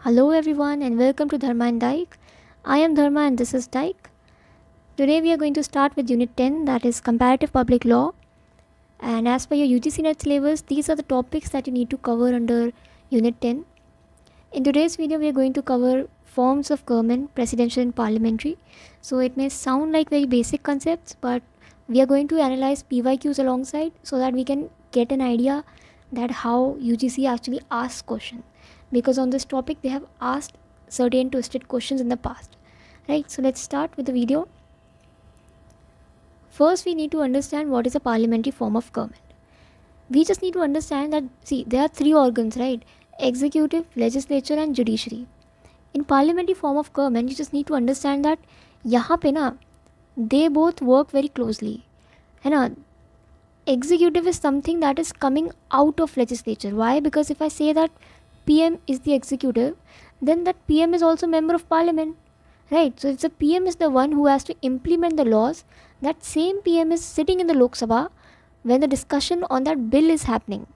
Hello everyone and welcome to Dharma and Dike. I am Dharma and this is Dike. Today we are going to start with Unit 10, that is Comparative Public Law. And as per your UGC NET syllabus, these are the topics that you need to cover under Unit 10. In today's video we are going to cover forms of government, presidential and parliamentary. So it may sound like very basic concepts, but we are going to analyze PYQs alongside so that we can get an idea that how UGC actually asks questions, because on this topic they have asked certain twisted questions in the past, right? So let's start with the video. First we need to understand what is a parliamentary form of government. We just need to understand that, see, there are three organs, right? Executive, legislature and judiciary. In parliamentary form of government you just need to understand that यहाँ पे ना they both work very closely, है ना. Executive is something that is coming out of legislature. Why? Because if I say that PM is the executive, then that PM is also member of parliament, right? So if the PM is the one who has to implement the laws, that same PM is sitting in the Lok Sabha when the discussion on that bill is happening,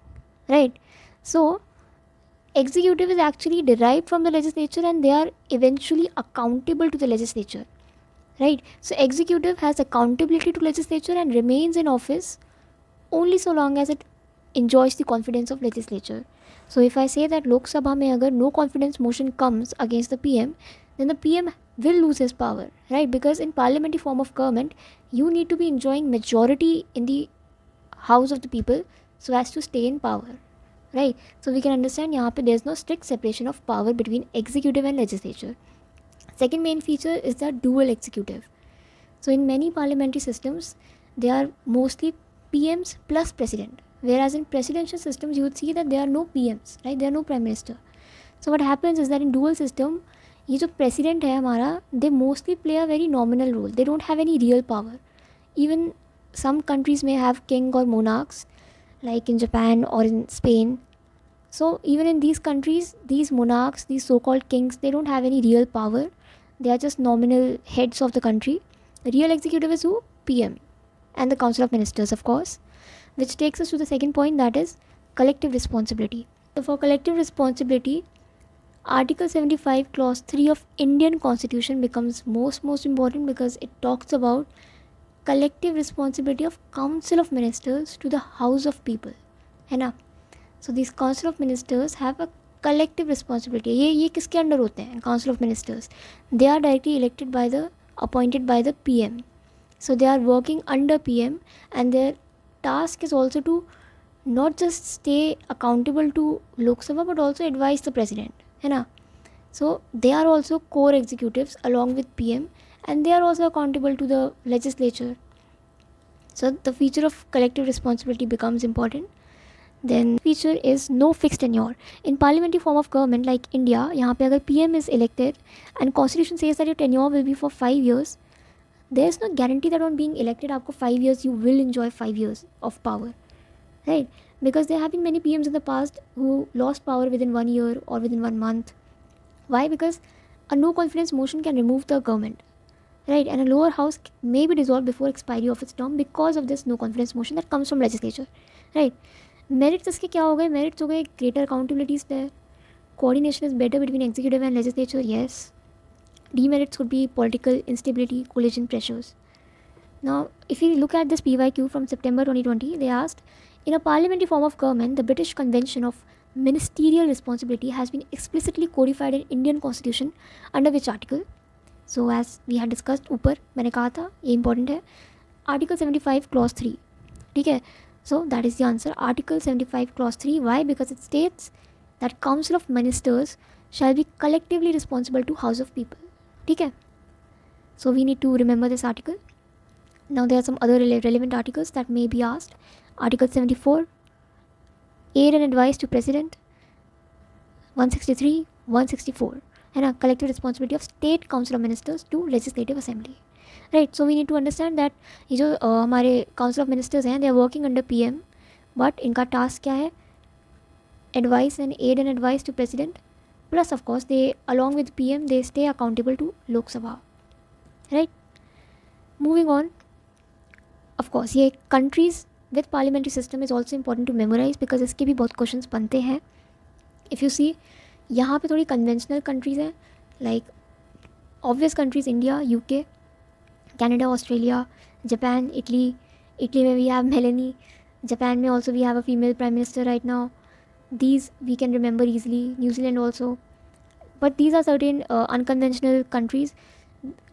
right? So executive is actually derived from the legislature and they are eventually accountable to the legislature, right? So executive has accountability to legislature and remains in office only so long as it enjoys the confidence of legislature. So if I say that Lok Sabha mein agar no confidence motion comes against the PM, then the PM will lose his power, right? Because in parliamentary form of government, you need to be enjoying majority in the house of the people so as to stay in power, right? So we can understand यहाँ पे there is no strict separation of power between executive and legislature. Second main feature is the dual executive. So in many parliamentary systems, they are mostly PMs plus president, whereas in presidential systems you would see that there are no PMs, right? There are no prime minister. So what happens is that in dual system, ये जो president है हमारा, they mostly play a very nominal role. They don't have any real power. Even some countries may have king or monarchs, like in Japan or in Spain. So even in these countries, these monarchs, these so-called kings, they don't have any real power. They are just nominal heads of the country. The real executive is who? PM and the Council of Ministers, of course, which takes us to the second point, that is collective responsibility. So for collective responsibility, Article 75 Clause 3 of Indian Constitution becomes most important because it talks about collective responsibility of Council of Ministers to the House of People, है ना. So these Council of Ministers have a collective responsibility. ये किसके under होते हैं? Council of Ministers. They are directly appointed by the PM. So they are working under PM and their task is also to not just stay accountable to Lok Sabha but also advise the president, है ना. So they are also core executives along with PM and they are also accountable to the legislature. So the feature of collective responsibility becomes important. Then feature is no fixed tenure. In parliamentary form of government like India, यहाँ पे अगर PM is elected and constitution says that your tenure will be for 5 years, there is no guarantee that on being elected after 5 years you will enjoy 5 years of power, right? Because there have been many PMs in the past who lost power within 1 year or within 1 month. Why? Because a no confidence motion can remove the government, right? And a lower house may be dissolved before expiry of its term because of this no confidence motion that comes from legislature, right? Merits इसके क्या हो गए? Merits हो गए greater accountability is there, coordination is better between executive and legislature, yes. Demerits could be political instability, collision pressures. Now, if we look at this PYQ from September 2020, they asked, in a parliamentary form of government, the British Convention of Ministerial Responsibility has been explicitly codified in Indian Constitution under which article? So, as we had discussed ऊपर मैंने कहा था ये important है, Article 75 Clause 3, ठीक है. So, that is the answer, Article 75 Clause 3. Why? Because it states that Council of Ministers shall be collectively responsible to House of People. ठीक है. So we need to remember this article. Now there are some other relevant articles that may be asked. Article 74, aid and advice to President. 163, 164, and a collective responsibility of State Council of Ministers to Legislative Assembly. Right. So we need to understand that ये जो हमारे Council of Ministers हैं, they are working under PM, but इनका task क्या है? Advice and aid and advice to President. Plus, of course, they, along with PM, they stay accountable to Lok Sabha, right? Moving on, of course, ये countries with parliamentary system is also important to memorize because इसके भी बहुत questions बनते हैं. If you see, यहाँ पे थोड़ी conventional countries हैं, like obvious countries India, UK, Canada, Australia, Japan, Italy. Italy में वी हैव मेलेनी. जापान में also we have a female prime minister right now. These we can remember easily. New Zealand also. But these are certain unconventional countries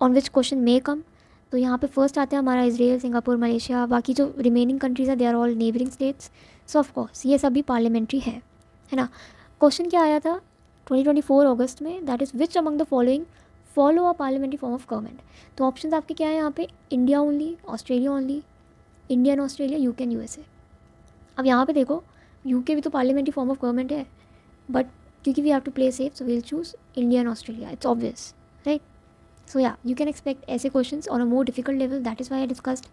on which question may come. तो यहाँ पे first आते हैं हमारा Israel, Singapore, Malaysia. बाकी जो remaining countries है they are all neighbouring states. So of course ये सभी पार्लियामेंट्री है ना. क्वेश्चन क्या आया था 2024 अगस्त में, that is which among the following follow a parliamentary form of government. तो ऑप्शन आपके क्या है यहाँ पे, India only, Australia only, India and Australia, UK and USA. अब यहाँ पे देखो यूके भी तो पार्लियामेंट्री फॉर्म ऑफ गवर्नमेंट है, बट क्योंकि we have to play safe so we'll choose India and Australia. It's obvious right. So yeah, you can expect ऐसे questions on a more difficult level. That is why I discussed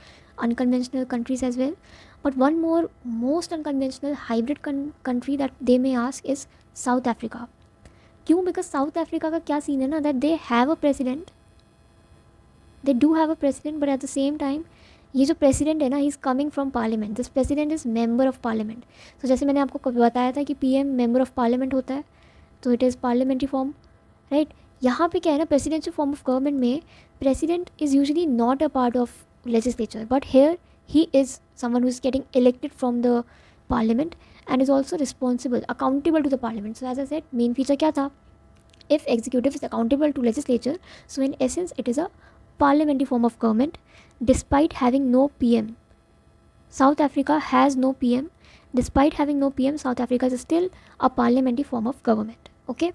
unconventional countries as well. But one more most unconventional hybrid country that they may ask is South Africa. क्यों? Because South Africa का क्या scene है ना, that they have a president. They do have a president, but at the same time ये जो president है ना, he is coming from parliament. This president is member of parliament. तो जैसे मैंने आपको बताया था कि पीएम मेंबर ऑफ पार्लियामेंट होता है, तो it is parliamentary form right. यहाँ पे क्या है ना, प्रेसिडेंशियल फॉर्म ऑफ गवर्नमेंट में president is usually not a part of legislature, but here he is someone who is getting elected from the parliament and is also responsible accountable to the parliament. So as I said, main feature क्या था, if executive is accountable to legislature, so in essence it is a parliamentary form of government despite having no PM. South Africa has no PM. Despite having no PM, South Africa is still a parliamentary form of government. Okay.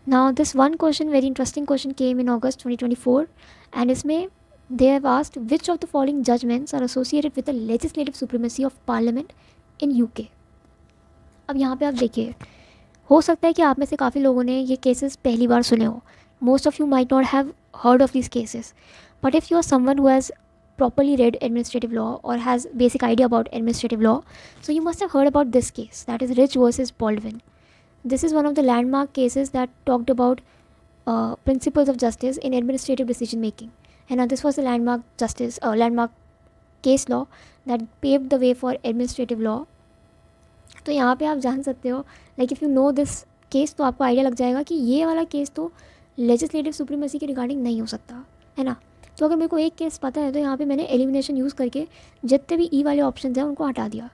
Now this one question, very interesting question, came in August 2024 and इसमें they have asked which of the following judgments are associated with the legislative supremacy of parliament in UK. अब यहाँ पे आप देखिए, हो सकता है कि आप में से काफ़ी लोगों ने ये केसेस पहली बार सुने हो. Most of you might not have heard of these cases, but if you are someone who has properly read administrative law or has basic idea about administrative law, so you must have heard about this case, that is Rich versus Baldwin. This is one of the landmark cases that talked about principles of justice in administrative decision making, and this was a landmark case law that paved the way for administrative law. तो यहाँ पे आप जान सकते हो, like if you know this case, तो आपको idea लग जाएगा कि ये वाला केस तो लेजिस्लेटिव सुप्रीमेसी के रिगार्डिंग नहीं हो सकता है ना. तो अगर मेरे को एक केस पता है तो यहाँ पे मैंने एलिमिनेशन यूज़ करके जितने भी ई वाले ऑप्शन हैं उनको हटा दिया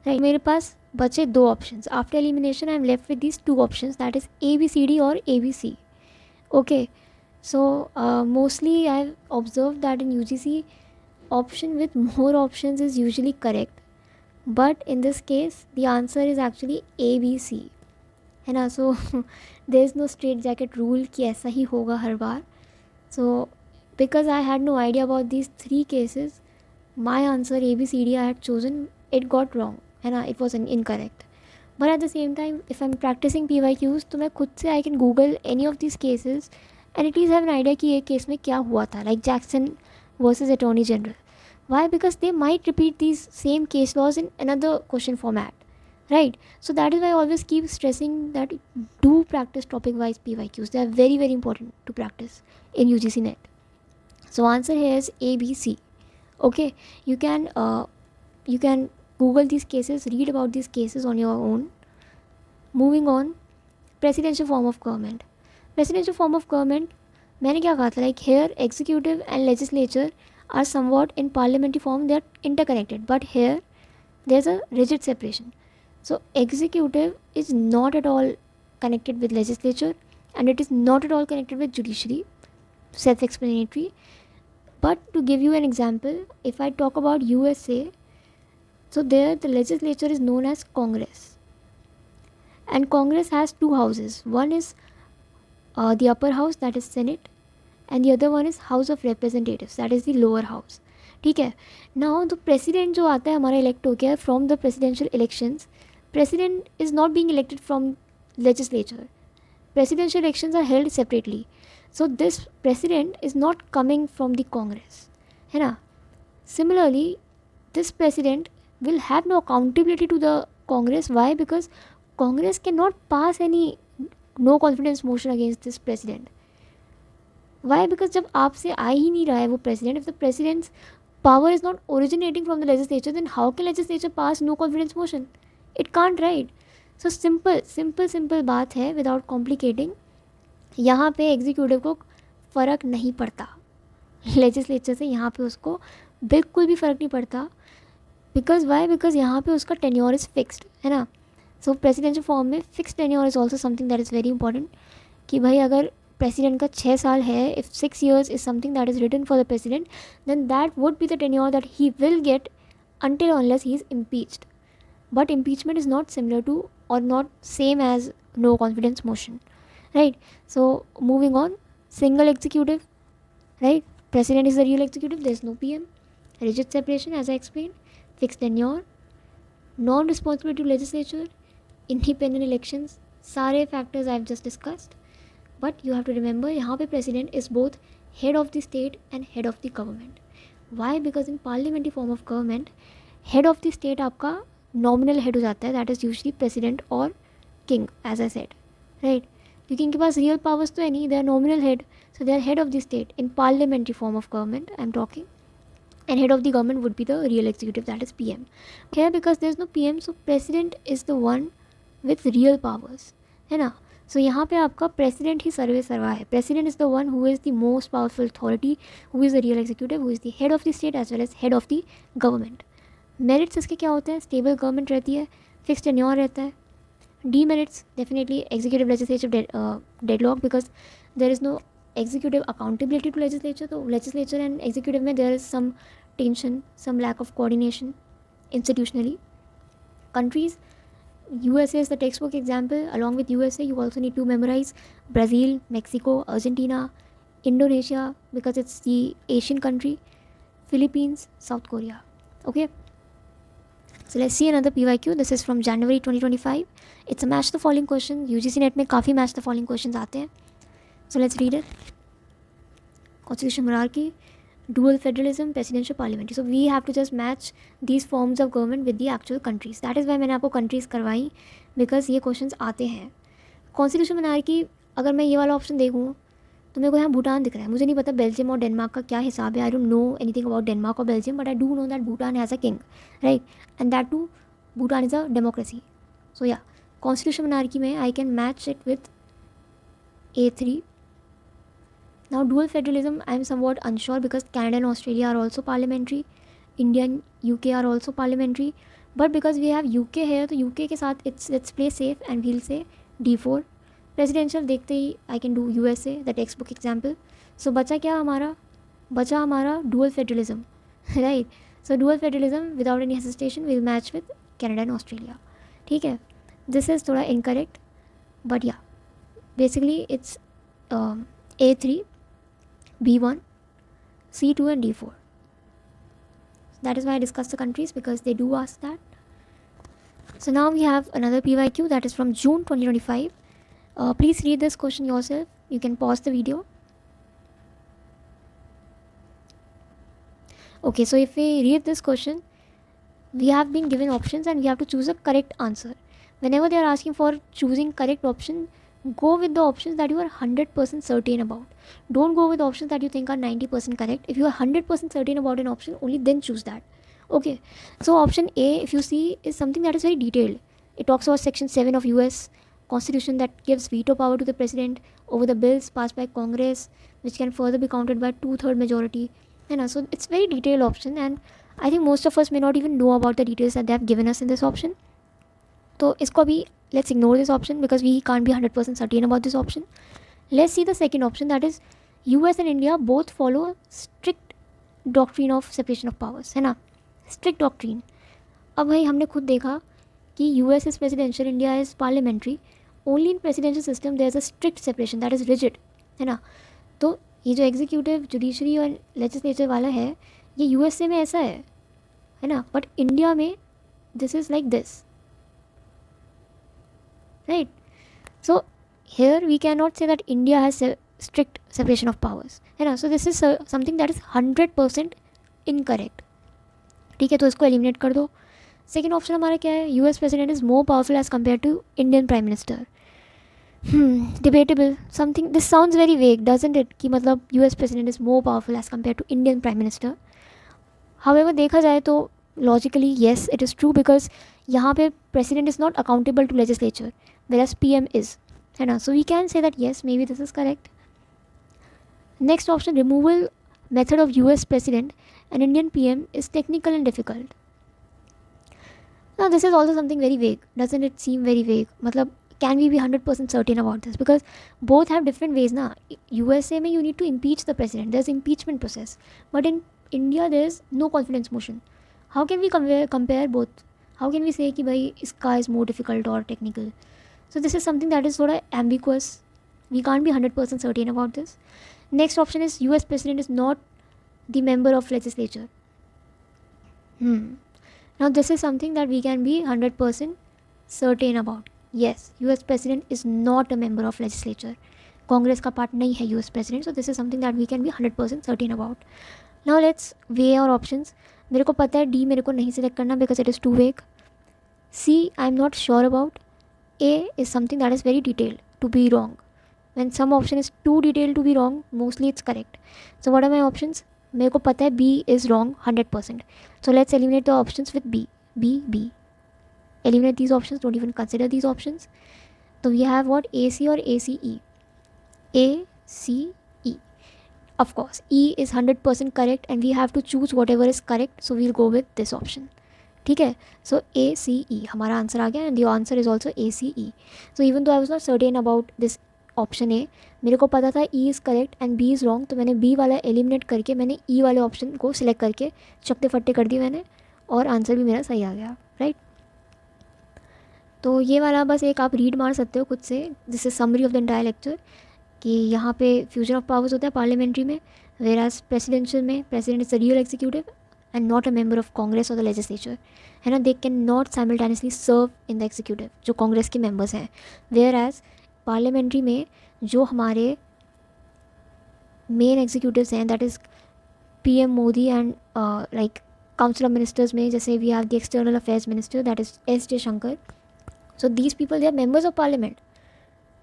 राइट. मेरे पास बचे दो options. After elimination I am left with these two options, that is ABCD और ABC. Okay. So mostly I have observe that in UGC option with more options is usually correct, but in this case the answer is actually ABC है ना. So there is no straight jacket rule कि ऐसा ही होगा हर बार. So because I had no idea about these three cases, my answer ABCD I had chosen, it got wrong है ना, it was incorrect. But at the same time if I am practising PYQs तो मैं खुद से I can Google any of this cases and it is have an idea कि एक case में क्या हुआ था, like Jackson versus attorney general. Why? Because they might repeat these same case laws in another question format, right? So that is why I always keep stressing that do practice topic wise PYQs. They are very very important to practice in UGC net. So answer here is ABC. Okay, you can Google these cases, read about these cases on your own. Moving on, presidential form of government. Presidential form of government, मैंने क्या कहा था, like here executive and legislature are somewhat in parliamentary form, they are interconnected, but here there's a rigid separation. So executive is not at all connected with legislature and it is not at all connected with judiciary, self-explanatory. But to give you an example, if I talk about USA, so there the legislature is known as Congress, and Congress has two houses. One is the upper house, that is Senate, and the other one is House of Representatives, that is the lower house. ठीक है. Now तो president जो आता है हमारा elect हो गया from the presidential elections. President is not being elected from legislature. Presidential elections are held separately. So this president is not coming from the Congress है ना. Similarly this president will have no accountability to the Congress. Why? Because Congress can not pass any no confidence motion against this president. Why? Because जब आपसे आ ही नहीं रहा है वो president, if the president's power is not originating from the legislature, then how can legislature pass no confidence motion? It can't, right? So simple बात है विदाउट कॉम्प्लिकेटिंग. यहाँ पे एग्जीक्यूटिव को फ़र्क नहीं पड़ता लेजिस्लेचर से, यहाँ पे उसको बिल्कुल भी फ़र्क नहीं पड़ता. बिकॉज वाई, बिकॉज यहाँ पे उसका टेन्योर इज़ फिक्स्ड, है ना. सो प्रेसिडेंशियल फॉर्म में fix tenure is also something that is very important. कि भाई अगर प्रेसिडेंट का 6 साल है, if 6 years is something that is written for the president, then that would be the tenure that he will get until unless he is impeached. But impeachment is not similar to or not same as no confidence motion, right? So moving on, single executive, right? President is the real executive, there is no PM. Rigid separation as I explained, fixed tenure, non-responsibility to legislature, independent elections, सारे factors I have just discussed. But you have to remember यहाँ पे president is both head of the state and head of the government. Why? Because in parliamentary form of government, head of the state आपका nominal head हो जाता है, that is usually president और king as I said, right? क्योंकि इनके पास real powers तो है नहीं, they are nominal head, so they are head of the state in parliamentary form of government I am talking. And head of the government would be the real executive, that is PM. Here because there is no PM, so president is the one with real powers, है ना. सो यहाँ पे आपका president ही सर्वे सर्वा है. President is the one who is the most powerful authority, who is the real executive, who is the head of the state as well as head of the government. Merits इसके क्या होते हैं? Stable government रहती है, fix tenure रहता है. Demerits definitely executive legislative deadlock, because there is no executive accountability to legislature. तो legislature and executive में there is some tension, some lack of coordination institutionally. Countries, USA is the textbook example. Along with USA, you also need to memorize Brazil, Mexico, Argentina, Indonesia, because it's the Asian country, Philippines, South Korea. Okay, so let's see another PYQ. This is from January 2025. It's a match the following question. UGC net में काफ़ी match the following questions आते हैं. So let's read it. Constitution monarchy, dual federalism, presidential, parliamentary. So we have to just match these forms of government with the actual countries. That is why मैंने आपको countries करवाई, because ये questions आते हैं. Constitution monarchy, अगर मैं ये वाला ऑप्शन देखूँ तो मेरे को यहाँ भूटान दिख रहा है. मुझे नहीं पता बेल्जियम और डेनमार्क का क्या हिसाब है. I don't know anything about Denmark और Belgium, but I do know that Bhutan has a king, right, and that too Bhutan is a democracy. So या कॉन्स्टिट्यूशन monarchy में I can match it with A3. Now dual federalism I am somewhat unsure because Canada and Australia are also parliamentary, India and UK are also parliamentary, but because we have UK here तो UK के साथ let's play safe and we'll say D4. Presidential देखते ही I can do USA, the textbook example. So बचा क्या हमारा? बचा हमारा dual federalism, right? So dual federalism without any hesitation will match with Canada and Australia. ठीक है, this is थोड़ा incorrect, but yeah, basically it's A3, B1, C2 and D4. That is why I discussed the countries, because they do ask that. So now we have another PYQ that is from June 2025. Please read this question yourself. You can pause the video. Okay, so if we read this question, we have been given options and we have to choose a correct answer. Whenever they are asking for choosing correct option, go with the options that you are 100% certain about. Don't go with options that you think are 90% correct. If you are 100% certain about an option, only then choose that. Okay, so option A, if you see, is something that is very detailed. It talks about section 7 of US Constitution that gives veto power to the president over the bills passed by Congress, which can further be counted by 2/3 majority. And so it's very detailed option, and I think most of us may not even know about the details that they have given us in this option. So इसको भी let's ignore this option because we can't be 100% certain about this option. Let's see the second option, that is US and India both follow a strict doctrine of separation of powers, है ना, strict doctrine. अब भाई हमने खुद देखा कि US is presidential, India is parliamentary. Only in presidential system there is a strict separation, that is rigid, है ना. तो ये जो एग्जीक्यूटिव, जुडिशरी और लेजिस्लेचर वाला है, ये USA में ऐसा है ना, बट इंडिया में this is like this, right? So here we cannot say that India has strict separation of powers, है ना. So this is something that is 100% incorrect. ठीक है, तो इसको एलिमिनेट कर दो. सेकेंड ऑप्शन हमारा क्या है? US president is more powerful as compared to Indian prime minister. Debatable. Something, this sounds very vague, doesn't it? कि मतलब US president is more powerful as compared to Indian prime minister. However देखा जाए तो logically yes it is true, because यहाँ पे president is not accountable to legislature whereas PM is, है ना. So we can say that yes, maybe this is correct. Next option, removal method of US president and Indian PM is technical and difficult. Now this is also something very vague. Doesn't it seem very vague? मतलब can we be 100% certain about this? Because both have different ways ना. USA में you need to impeach the president. There's impeachment process. But in India there's no confidence motion. How can we compare both? How can we say कि भाई इसका is more difficult or technical? So this is something that is sort of ambiguous. We can't be 100% certain about this. Next option is US president is not the member of legislature. Now this is something that we can be 100% certain about. Yes, US president is not a member of legislature. Congress का part नहीं है US president. So this is something that we can be 100% certain about. Now let's weigh our options. मेरे को पता है D मेरे को नहीं select करना because it is too vague. C I am not sure about. A is something that is very detailed to be wrong. When some option is too detailed to be wrong, mostly it's correct. So what are my options? मेरे को पता है B is wrong 100%. So let's eliminate the options with B. B. Eliminate these options. Don't even consider these options. So we have what? AC or ACE? ACE. Of course, E is 100% correct and we have to choose whatever is correct. So we'll go with this option. ठीक है. So ACE हमारा answer आ गया and the answer is also ACE. So even though I was not certain about this option A, मेरे को पता था E is correct and B is wrong, तो मैंने बी वाला एलिमिनेट करके मैंने ई वाले ऑप्शन को सिलेक्ट करके चकते फट्टे कर दिए मैंने, और आंसर भी मेरा सही आ गया. राइट. तो ये वाला बस एक आप रीड मार सकते हो खुद से. This is summary of the entire lecture कि यहाँ पे फ्यूजन ऑफ पावर्स होता है पार्लियामेंट्री में, वेयर एज प्रेसिडेंशियल में president is the real executive and not a member of Congress और द लेजिस्लेचर, है ना. They can not simultaneously serve in the executive, जो कांग्रेस के मेंबर्स हैं. वेयर एज पार्लियामेंट्री में जो हमारे मेन एग्जीक्यूटिव्स हैं, that is PM Modi and like council of ministers में जैसे we have the external affairs minister that is S Jaishankar. So these people they are members of parliament,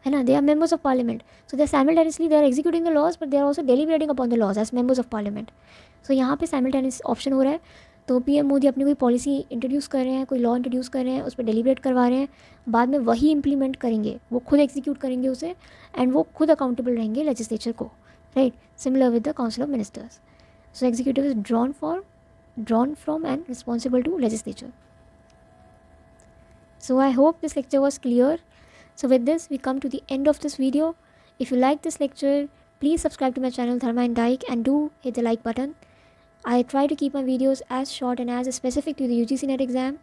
है ना. They are members of parliament. So they are simultaneously they are executing the laws but they are also deliberating upon the laws as members of parliament. So यहाँ पे simultaneous option हो रहा है. तो PM Modi अपनी कोई पॉलिसी इंट्रोड्यूस कर रहे हैं, कोई लॉ इंट्रोड्यूस कर रहे हैं, उस पर डेलिब्रेट करवा रहे हैं, बाद में वही इंप्लीमेंट करेंगे, वो खुद एग्जीक्यूट करेंगे उसे, एंड वो खुद अकाउंटेबल रहेंगे लेजिस्लेचर को. Right. Similar with the council of ministers. So executive is drawn from and responsible to legislature. So I hope this lecture was clear. So with this we come to the end of this video. If you like this lecture, please subscribe to my channel Dharma and Dike and do hit the like button. I try to keep my videos as short and as specific to the UGC NET exam.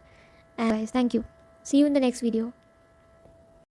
And guys, thank you. See you in the next video.